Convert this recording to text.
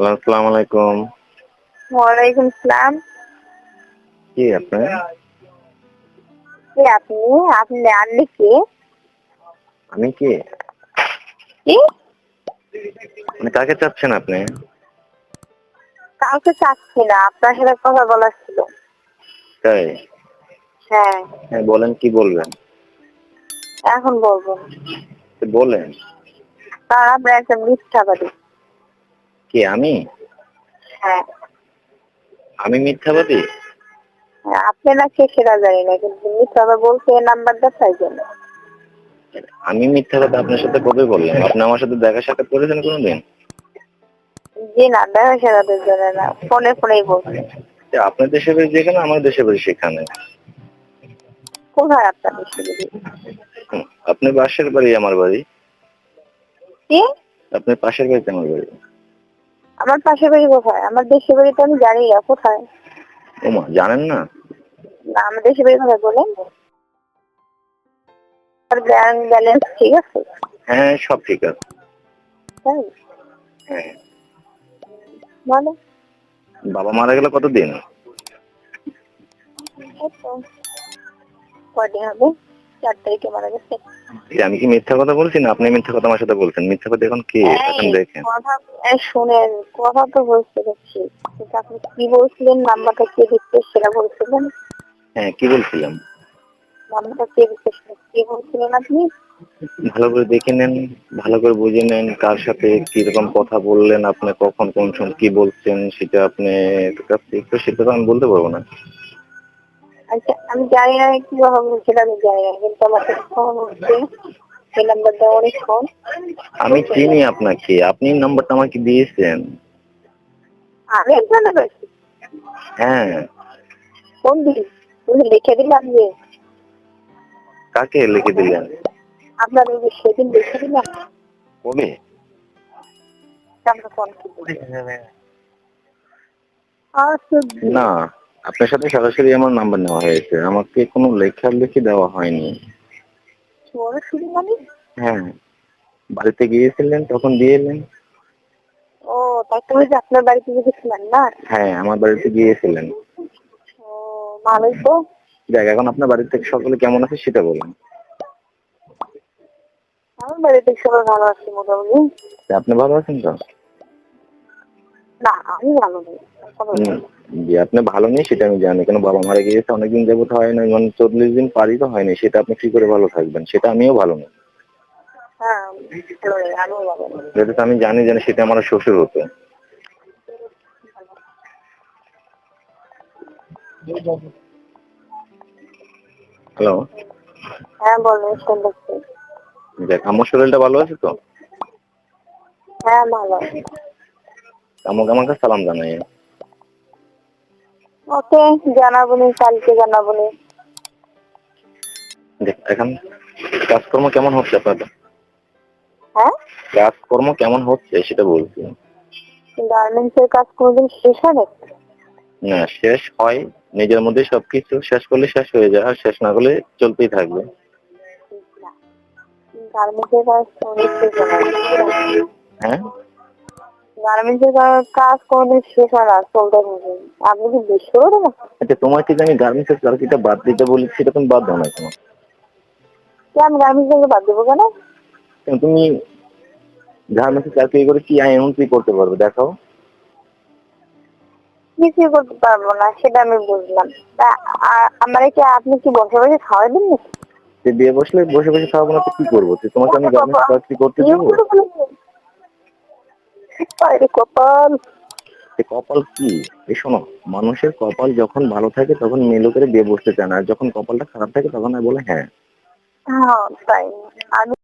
Hello, আসসালামু আলাইকুম। ওয়ালাইকুম সালাম। কে আপনি? কে আপনি? আপনি কে? আমি কে? কি? মানে কাকে চাচ্ছেন আপনি? কাউকে চাচ্ছি না, আপনার সাথে কথা বলার ছিল। তাই? হ্যাঁ, হ্যাঁ, বলেন কি বলবেন? এখন বলবো। তো বলেন। কারণ আপনার একটা মিথ্যাবাদী। কে আমি? হ্যাঁ, আমি মিথ্যাবাদী? হ্যাঁ, আপনি না কে সেটা জানি না, কিন্তু মিথ্যাবাদী বলছে এই নাম্বারটা তাই জন্য। আমি মিথ্যাবাদী আপনার সাথে কবে বললাম? আপনি আমার সাথে দেখা সাক্ষাৎ করেছেন কোনোদিন? জি না, দেখা সাক্ষাতের জন্য না, ফোনে ফোনেই বলছে। যে আপনার দেশের বাড়ি যেখানে, আমার দেশের বাড়ি সেখানে। কোথায় আপনার বিশ্ববিদ্যালয়? হুম, আপনার পাশের বাড়ি আমার বাড়ি। কি? আপনার পাশের বাড়িতে আমার বাড়ি। আমার পাশের বাড়ি কোথায়? আমার দেশের বাড়ি তো আমি জানি না কোথায়। ওমা, জানেন না? না, আমার দেশের বাড়ি কোথায় বলেন? আর ব্যাংক ব্যালেন্স ঠিক আছে? হ্যাঁ, সব ঠিক আছে। তাই? হ্যাঁ। বলো। বাবা মারা গেল কতদিন? কয়দিন হবে? 4 তারিখে মারা গেছে। আমি কি মিথ্যা কথা বলছি না আপনি মিথ্যা কথা আমার সাথে বলছেন? মিথ্যাবাদী এখন কে? এখন দেখেন। কথা শুনেন, কথা তো বলতে পারছি, কিন্তু আপনি কি বলছিলেন, নাম্বারটা কে দিচ্ছে সেটা বলছিলেন। হ্যাঁ, কি বলছিলাম? নাম্বারটা কে দিচ্ছে সেটা কি বলছিলেন আপনি? ভালো করে দেখে নেন, ভালো করে বুঝে নেন কার সাথে কিরকম কথা বললেন, আপনি কখন কোন সময় কি বলছেন সেটা আপনি একটু সেটা তো আমি বলতে পারবো না। আচ্ছা, আমি জানি না কি কথা বলছি সেটা আমি জানি না, কিন্তু আমার কাছে ফোন হচ্ছে, এই নাম্বারটা অনেক ফোন। আমি চিনি আপনাকে, আপনি নাম্বারটা আমাকে দিয়েছেন। আমি একজন পেয়েছি। হ্যাঁ। কোন দিন? তুমি লিখে দিলাম যে কাকে লিখে দিলেন? আপনার ওই যে সেদিন লিখে দিলাম। কবে? আমরা ফোন কি আচ্ছা, না, আপনার সাথে সরাসরি আমার নাম্বার নেওয়া হয়েছে, আমাকে কোনো লেখালেখি দেওয়া হয়নি। সরাসরি মানে? হ্যাঁ, বাড়িতে গিয়েছিলেন তখন দিয়ে এলেন। ও, তাই তুমি যে আপনার বাড়িতে গেছিলেন না? হ্যাঁ, আমার বাড়িতে গিয়েছিলেন। ও, ভালোই তো। দেখ, এখন আপনার বাড়ি থেকে সকলে কেমন আছে সেটা বলুন। আমার বাড়িতে সবাই ভালো আছে মোটামুটি। আপনি ভালো আছেন তো? না, আমি ভালো নেই। জি, আপনি ভালো নেই সেটা আমি জানি, কেন বাবা মারা গিয়েছে অনেকদিন যাবত হয় না, মানে 40 দিন পারই তো হয়নি, সেটা আপনি কি করে ভালো থাকবেন? সেটা আমিও ভালো নেই। হ্যাঁ, ভালো নেই, আমিও ভালো নেই। যেটা তো আমি জানি জানি সেটা আমার শ্বশুর হতো। হ্যালো। হ্যাঁ, বলেন, শুনতেছি। দেখ, আমার শরীরটা ভালো আছে তো? হ্যাঁ, ভালো। আমাকে আমাকে সালাম জানাই। ওকে, জানাবো নি, কালকে জানাবো নি। দেখ, এখন কাজকর্ম কেমন হচ্ছে আপনাদের? হ্যাঁ, কাজকর্ম কেমন হচ্ছে সেটা বলছি। গার্মেন্টস এর কাজ কোনোদিন শেষ হয় না? না, শেষ হয়, নিজের মধ্যে সবকিছু শেষ করলে শেষ হয়ে যায়, আর শেষ না করলে চলতেই থাকবে। গার্মেন্টস এর কাজ কোনোদিন শেষ হয় না। হ্যাঁ। গার্মেন্টস এর কাজ কোনোদিন শেষ হয় না, চলতে থাকে। আপনি কি বিশ্বাস করেন না? আচ্ছা, তোমাকে যে আমি গার্মেন্টস এর চাকরিটা বাদ দিতে বলি সেটা তুমি বাদ দাও না কেন? আমি গার্মেন্টস থেকে বাদ দেবো কেন? কেন তুমি গার্মেন্টস এর চাকরি করে কি এমন কি করতে পারবে দেখাও? কিছুই করতে পারবো না, সেটা আমি বুঝলাম। আমার কি আপনি কি বসে বসে খাওয়াই দিন নাকি? যে বিয়ে বসলে বসে বসে খাওয়াবো না তো কি করবো? তোমাকে আমি গার্মেন্টস চাকরি করতে দেবো? কপাল। কপাল কি? এই শোনো, মানুষের কপাল যখন ভালো থাকে তখন মেলো করে বিয়ে বসতে চায় না, আর যখন কপালটা খারাপ থাকে তখন আর বলে হ্যাঁ। হ্যাঁ, তাই। আমি